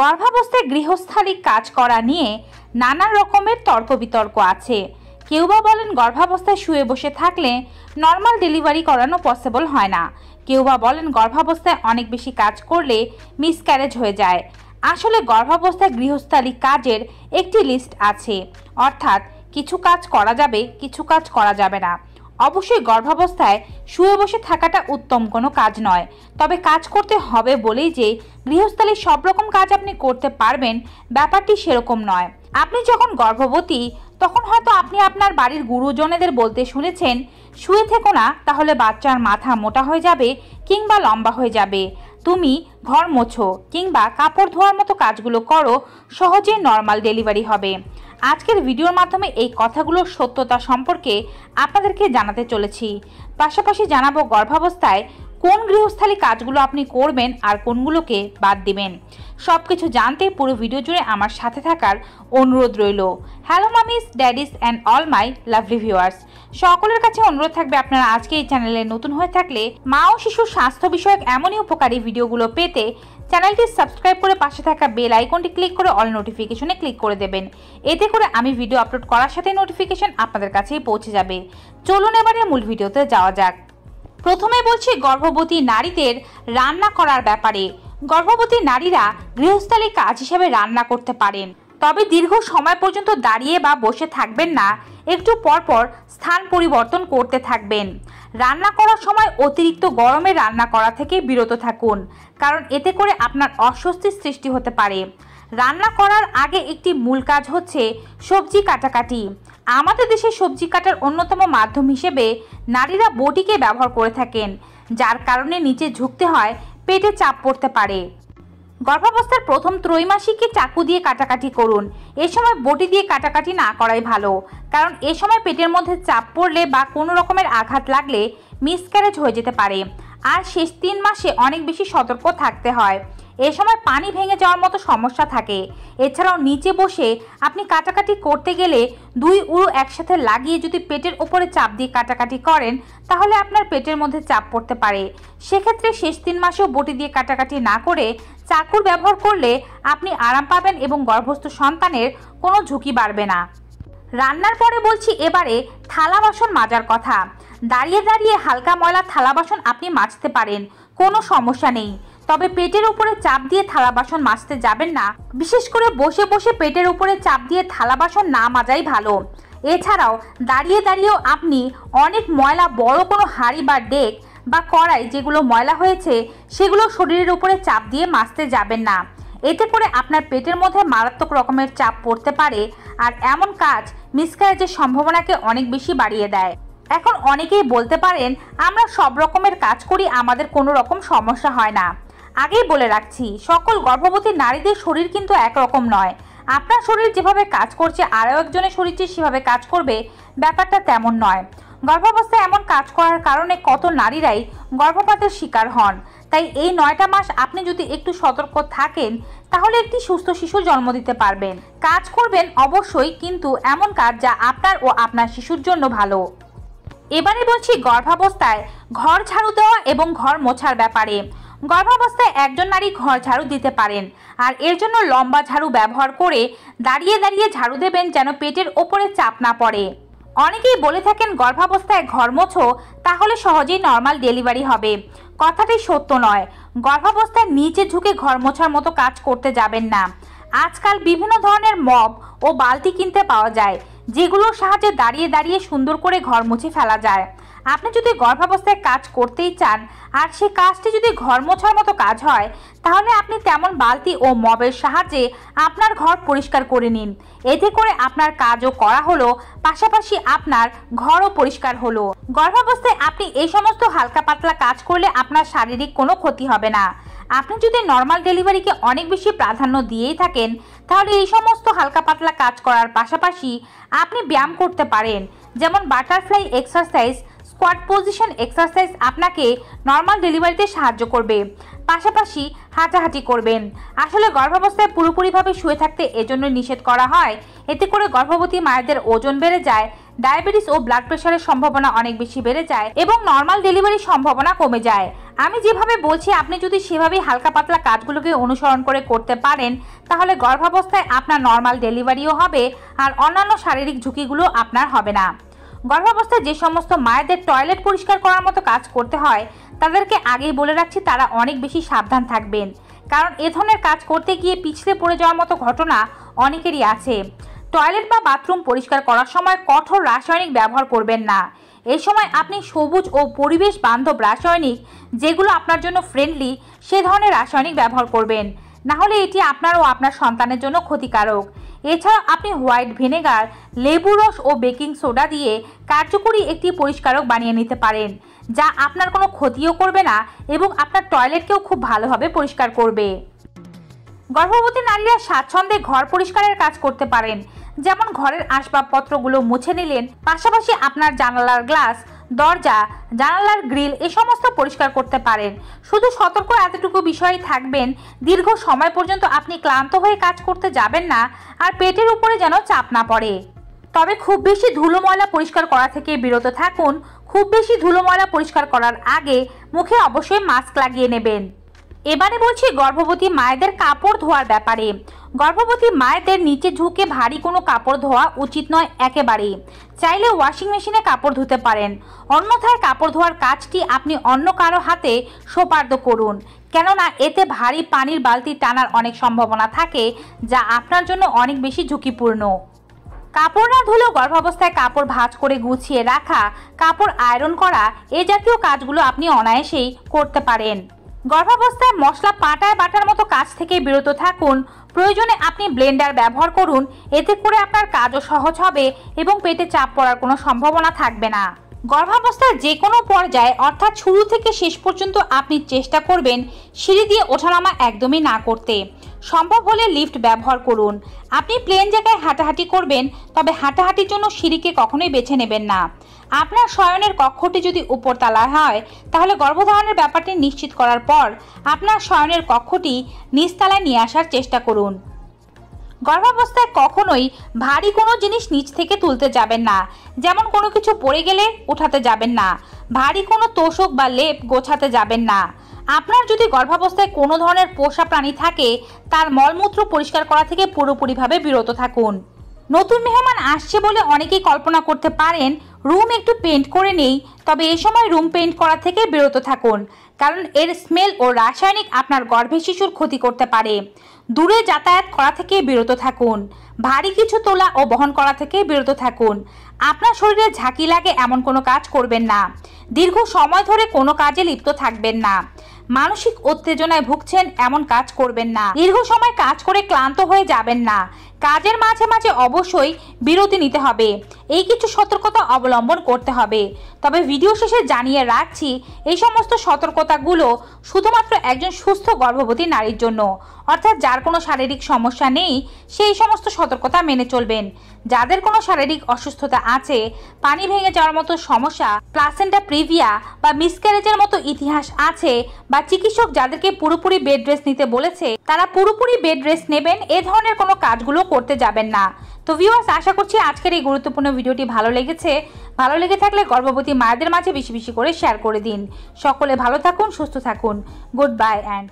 গর্ভাবস্থায় গৃহস্থালী কাজ করা নিয়ে নানা রকমের তর্ক বিতর্ক আছে। কেউ বা বলেন গর্ভাবস্থায় শুয়ে বসে থাকলে নর্মাল ডেলিভারি করানো পসিবল হয় না। কেউ বা বলেন গর্ভাবস্থায় অনেক বেশি কাজ করলে মিসক্যারেজ হয়ে যায়। আসলে গর্ভাবস্থায় গৃহস্থালী কাজের একটি লিস্ট আছে, অর্থাৎ কিছু কাজ করা যাবে, কিছু কাজ করা যাবে না। অবশ্যই গর্ভাবস্থায় শুয়ে বসে থাকাটা উত্তম কোনো কাজ নয়, তবে কাজ করতে হবে বলেই যে গৃহস্থালী সব রকম কাজ আপনি করতে পারবেন ব্যাপারটি সেরকম নয়। আপনি যখন গর্ভবতী তখন হয়তো আপনি আপনার বাড়ির গুরুজনেদের বলতে শুনেছেন, শুয়ে থেকো না, তাহলে বাচ্চার মাথা মোটা হয়ে যাবে কিংবা লম্বা হয়ে যাবে, তুমি ঘর মোছো কিংবা কাপড় ধোয়ার মতো কাজগুলো করো, সহজেই নর্মাল ডেলিভারি হবে। আজকের ভিডিওর মাধ্যমে এই কথাগুলোর সত্যতা সম্পর্কে আপনাদেরকে জানাতে চলেছি। পাশাপাশি জানাবো গর্ভাবস্থায় কোন গৃহস্থালী কাজগুলো আপনি করবেন আর কোনগুলোকে বাদ দিবেন। সব কিছু জানতে পুরো ভিডিও জুড়ে আমার সাথে থাকার অনুরোধ রইল। Hello মামিস, daddy's and all my lovely viewers, সকলের কাছে অনুরোধ থাকবে আপনারা আজকে এই চ্যানেলে নতুন হয়ে থাকলে মা ও শিশুর স্বাস্থ্য বিষয়ক এমনই উপকারী ভিডিওগুলো পেতে চ্যানেলটি সাবস্ক্রাইব করে পাশে থাকা বেল আইকনটি ক্লিক করে অল নোটিফিকেশনে ক্লিক করে দেবেন। এতে করে আমি ভিডিও আপলোড করার সাথে নোটিফিকেশন আপনাদের কাছেই পৌঁছে যাবে। চলুন এবারে মূল ভিডিওতে যাওয়া যাক। প্রথমে বলছি গর্ভবতী নারীদের রান্না করার ব্যাপারে। গর্ভবতী নারীরা গৃহস্থালী কাজ হিসেবে রান্না করতে পারেন, তবে দীর্ঘ সময় পর্যন্ত দাঁড়িয়ে বা বসে থাকবেন না, একটু পরপর স্থান পরিবর্তন করতে থাকবেন। রান্না করার সময় অতিরিক্ত গরমে রান্না করা থেকে বিরত থাকুন, কারণ এতে করে আপনার অস্বস্তির সৃষ্টি হতে পারে। রান্না করার আগে একটি মূল কাজ হচ্ছে সবজি কাটাকাটি। আমাদের দেশে সবজি কাটার অন্যতম মাধ্যম হিসেবে নারীরা বটিকে ব্যবহার করে থাকেন, যার কারণে নিচে ঝুঁকতে হয়, পেটে চাপ পড়তে পারে। গর্ভাবস্থার প্রথম ত্রৈমাসিকে চাকু দিয়ে কাটাকাটি করুন। এ সময় বটি দিয়ে কাটাকাটি না করাই ভালো, কারণ এ সময় পেটের মধ্যে চাপ পড়লে বা কোনো রকমের আঘাত লাগলে মিসক্যারেজ হয়ে যেতে পারে। আর শেষ 3 মাসে অনেক বেশি সতর্ক থাকতে হয়। এ সময় পানি ভেঙে যাওয়ার মতো সমস্যা থাকে। এছাড়াও নিচে বসে আপনি কাটাকাটি করতে গেলে 2 উরু একসাথে লাগিয়ে যদি পেটের ওপরে চাপ দিয়ে কাটাকাটি করেন, তাহলে আপনার পেটের মধ্যে চাপ পড়তে পারে। সেক্ষেত্রে শেষ 3 মাসেও বটি দিয়ে কাটাকাটি না করে চাকুর ব্যবহার করলে আপনি আরাম পাবেন এবং গর্ভস্থ সন্তানের কোনো ঝুঁকি বাড়বে না। রান্নার পরে বলছি এবারে থালা বাসন মাজার কথা। দাঁড়িয়ে দাঁড়িয়ে হালকা ময়লা থালা বাসন আপনি মাজতে পারেন, কোনো সমস্যা নেই, তবে পেটের উপরে চাপ দিয়ে থালা বাসন মাজতে যাবেন না। বিশেষ করে বসে বসে পেটের উপরে চাপ দিয়ে থালা বাসন না মাজাই ভালো। এছাড়াও দাঁড়িয়ে দাঁড়িয়েও আপনি অনেক ময়লা বড় কোনো হাঁড়ি বা ডেক বা কড়াই যেগুলো ময়লা হয়েছে সেগুলো শরীরের উপরে চাপ দিয়ে মাজতে যাবেন না। এতে করে আপনার পেটের মধ্যে মারাত্মক রকমের চাপ পড়তে পারে, আর এমন কাজ মিসক্যারেজের সম্ভাবনাকে অনেক বেশি বাড়িয়ে দেয়। এখন অনেকেই বলতে পারেন আমরা সব রকমের কাজ করি, আমাদের কোনো রকম সমস্যা হয় না। আগেই বলে রাখছি, সকল গর্ভবতী নারীদের শরীর কিন্তু একরকম নয়। আপনার শরীর যেভাবে কাজ করছে আরও একজনের শরীর যে সেভাবে কাজ করবে, ব্যাপারটা তেমন নয়। গর্ভাবস্থায় এমন কাজ করার কারণে কত নারীরাই গর্ভপাতের শিকার হন। তাই এই 9টা মাস আপনি যদি একটু সতর্ক থাকেন, তাহলে একটি সুস্থ শিশু জন্ম দিতে পারবেন। কাজ করবেন অবশ্যই, কিন্তু এমন কাজ যা আপনার ও আপনার শিশুর জন্য ভালো। এবারে বলছি গর্ভাবস্থায় ঘর ঝাড়ু দেওয়া এবং ঘর মোছার ব্যাপারে। গর্ভাবস্থায় একজন নারী ঘর ঝাড়ু দিতে পারেন, আর এর জন্য লম্বা ঝাড়ু ব্যবহার করে দাঁড়িয়ে দাঁড়িয়ে ঝাড়ু দেবেন, যেন পেটের ওপরে চাপ না পড়ে। অনেকেই বলে থাকেন গর্ভাবস্থায় ঘর মোছো, তাহলে সহজেই নর্মাল ডেলিভারি হবে। কথাটি সত্য নয়। গর্ভাবস্থায় নিচে ঝুঁকে ঘর মোছার মতো কাজ করতে যাবেন না। আজকাল বিভিন্ন ধরনের মপ ও বালতি কিনতে পাওয়া যায়, যেগুলোর সাহায্যে দাঁড়িয়ে দাঁড়িয়ে সুন্দর করে ঘর মুছে ফেলা যায়। আপনি যদি গর্ভাবস্থায় কাজ করতেই চান আর সেই কাজটি যদি ঘর মোছার মতো কাজ হয়, তাহলে আপনি তেমন বালতি ও মবের সাহায্যে আপনার ঘর পরিষ্কার করে নিন। এতে করে আপনার কাজও করা হলো, পাশাপাশি আপনার ঘরও পরিষ্কার হলো। গর্ভাবস্থায় আপনি এই সমস্ত হালকা পাতলা কাজ করলে আপনার শারীরিক কোনো ক্ষতি হবে না। আপনি যদি নর্মাল ডেলিভারিকে অনেক বেশি প্রাধান্য দিয়েই থাকেন, তাহলে এই সমস্ত হালকা পাতলা কাজ করার পাশাপাশি আপনি ব্যায়াম করতে পারেন, যেমন butterfly exercise, squat position exercise আপনাকে নর্মাল ডেলিভারিতে সাহায্য করবে। পাশাপাশি হাঁটাহাঁটি করবেন। আসলে গর্ভাবস্থায় পুরোপুরিভাবে শুয়ে থাকতে এজন্য নিষেধ করা হয়, এতে করে গর্ভবতী মায়েদের ওজন বেড়ে যায়, ডায়াবেটিস ও ব্লাড প্রেশারের সম্ভাবনা অনেক বেশি বেড়ে যায় এবং নর্মাল ডেলিভারির সম্ভাবনা কমে যায়। আমি যেভাবে বলছি আপনি যদি সেভাবেই হালকা পাতলা কাজগুলোকে অনুসরণ করে করতে পারেন তাহলে গর্ভাবস্থায় আপনার নর্মাল ডেলিভারিও হবে আর অন্যান্য শারীরিক ঝুঁকিগুলো আপনার হবে না। গর্ভাবস্থায় যে সমস্ত মায়েদের টয়লেট পরিষ্কার করার মতো কাজ করতে হয় তাদেরকে আগেই বলে রাখছি তারা অনেক বেশি সাবধান থাকবেন, কারণ এ ধরনের কাজ করতে গিয়ে পিছলে পড়ে যাওয়ার মতো ঘটনা অনেকেরই আছে। টয়লেট বা বাথরুম পরিষ্কার করার সময় কঠোর রাসায়নিক ব্যবহার করবেন না। এই সময় আপনি সবুজ ও পরিবেশ বান্ধব রাসায়নিক, যেগুলো আপনার জন্য ফ্রেন্ডলি, সে ধরনের রাসায়নিক ব্যবহার করবেন, না হলে এটি আপনার ও আপনার সন্তানের জন্য ক্ষতিকারক। এছাড়া আপনি হোয়াইট ভিনেগার, লেবু রস ও বেকিং সোডা দিয়ে কার্যকরী একটি পরিষ্কারক বানিয়ে নিতে পারেন, যা আপনার কোনো ক্ষতিও করবে না এবং আপনার টয়লেটকেও খুব ভালোভাবে পরিষ্কার করবে। গর্ভবতী নারীরা স্বাচ্ছন্দ্যে ঘর পরিষ্কারের কাজ করতে পারেন, যেমন ঘরের আসবাবপত্রগুলো মুছে নিলেন, পাশাপাশি আপনার জানালার গ্লাস, দরজা, জানালার গ্রিল এ সমস্ত পরিষ্কার করতে পারেন। শুধু সতর্ক এতটুকু বিষয়ে থাকবেন, দীর্ঘ সময় পর্যন্ত আপনি ক্লান্ত হয়ে কাজ করতে যাবেন না আর পেটের উপরে যেন চাপ না পড়ে। তবে খুব বেশি ধুলো ময়লা পরিষ্কার করা থেকে বিরত থাকুন। খুব বেশি ধুলো ময়লা পরিষ্কার করার আগে মুখে অবশ্যই মাস্ক লাগিয়ে নেবেন। এবারে বলছি গর্ভবতী মায়েদের কাপড় ধোয়ার ব্যাপারে। গর্ভবতী মায়েদের নিচে ঝুঁকে ভারী কোনো কাপড় ধোয়া উচিত নয় একেবারেই। চাইলে ওয়াশিং মেশিনে কাপড় ধুতে পারেন, অন্যথায় কাপড় ধোয়ার কাজটি আপনি অন্য কারো হাতে সোপার্দ করুন, কেননা এতে ভারী পানির বালতি টানার অনেক সম্ভাবনা থাকে, যা আপনার জন্য অনেক বেশি ঝুঁকিপূর্ণ। কাপড় না ধুলেও গর্ভাবস্থায় কাপড় ভাঁজ করে গুছিয়ে রাখা, কাপড় আয়রন করা এ জাতীয় কাজগুলো আপনি অনায়াসেই করতে পারেন। গর্ভাবস্থায় মশলা পাটায় বাটার মতো কাজ থেকে বিরত থাকুন। প্রয়োজনে আপনি ব্লেন্ডার ব্যবহার করুন, এতে করে আপনার কাজও সহজ হবে এবং পেটে চাপ পড়ার কোনো সম্ভাবনা থাকবে না। গর্ভাবস্থার যে কোনো পর্যায়ে অর্থাৎ শুরু থেকে শেষ পর্যন্ত আপনি চেষ্টা করবেন সিঁড়ি দিয়ে ওঠানামা একদমই না করতে। সম্ভব হলে লিফট ব্যবহার করুন। আপনি প্লেন জায়গায় হাঁটাহাঁটি করবেন, তবে হাঁটাহাঁটির জন্য সিঁড়িকে কখনোই বেছে নেবেন না। আপনার শয়নের কক্ষটি যদি উপরতলায় হয় তাহলে গর্ভধারণের ব্যাপারটি নিশ্চিত করার পর আপনার শয়নের কক্ষটি নিচতলায় নিয়ে আসার চেষ্টা করুন। গর্ভাবস্থায় কখনোই ভারী কোনো জিনিস নিচ থেকে তুলতে যাবেন না, যেমন কোনো কিছু পড়ে গেলে উঠাতে যাবেন না, ভারী কোনো তোষক বা লেপ গোছাতে যাবেন না। আপনার যদি গর্ভাবস্থায় কোনো ধরনের পোষা প্রাণী থাকে তার মলমূত্র পরিষ্কার করা থেকে পুরোপুরিভাবে বিরত থাকুন। নতুন মেহমান আসছে বলে অনেকেই কল্পনা করতে পারেন রুম একটু পেইন্ট করে নেই, তবে এই সময় রুম পেইন্ট করা থেকে বিরত থাকুন, কারণ এর স্মেল ও রাসায়নিক আপনার গর্ভে শিশুর ক্ষতি করতে পারে। দূরে যাতায়াত করা থেকে বিরত থাকুন। ভারী কিছু তোলা ও বহন করা থেকে বিরত থাকুন। আপনার শরীরে ঝাঁকি লাগে এমন কোনো কাজ করবেন না। দীর্ঘ সময় ধরে কোনো কাজে লিপ্ত থাকবেন না। মানসিক উত্তেজনায় ভুগছেন এমন কাজ করবেন না। দীর্ঘ সময় কাজ করে ক্লান্ত হয়ে যাবেন না। কাজের মাঝে মাঝে অবশ্যই বিরতি নিতে হবে। এই কিছু সতর্কতা অবলম্বন করতে হবে। তবে ভিডিও শেষে জানিয়ে রাখছি এই সমস্ত সতর্কতাগুলো শুধুমাত্র একজন সুস্থ গর্ভবতী নারীর জন্য, অর্থাৎ যার কোনো শারীরিক সমস্যা নেই সেই সমস্ত সতর্কতা মেনে চলবেন। যাদের কোনো শারীরিক অসুস্থতা আছে, পানি ভেঙে যাওয়ার মতো সমস্যা, প্লাসেন্টা প্রিভিয়া বা মিসক্যারেজের মতো ইতিহাস আছে, বা চিকিৎসক যাদেরকে পুরোপুরি বেড রেস্ট নিতে বলেছে তারা পুরোপুরি বেড রেস্ট নেবেন, এ ধরনের কোনো কাজগুলো করতে যাবেন না। তো ভিউয়ার্স, আশা করছি আজকের এই গুরুত্বপূর্ণ ভিডিওটি ভালো লেগেছে। ভালো লেগে থাকলে গর্ভবতী মায়েদের মাঝে বেশি বেশি করে শেয়ার করে দিন। সকলে ভালো থাকুন, সুস্থ থাকুন। Good bye and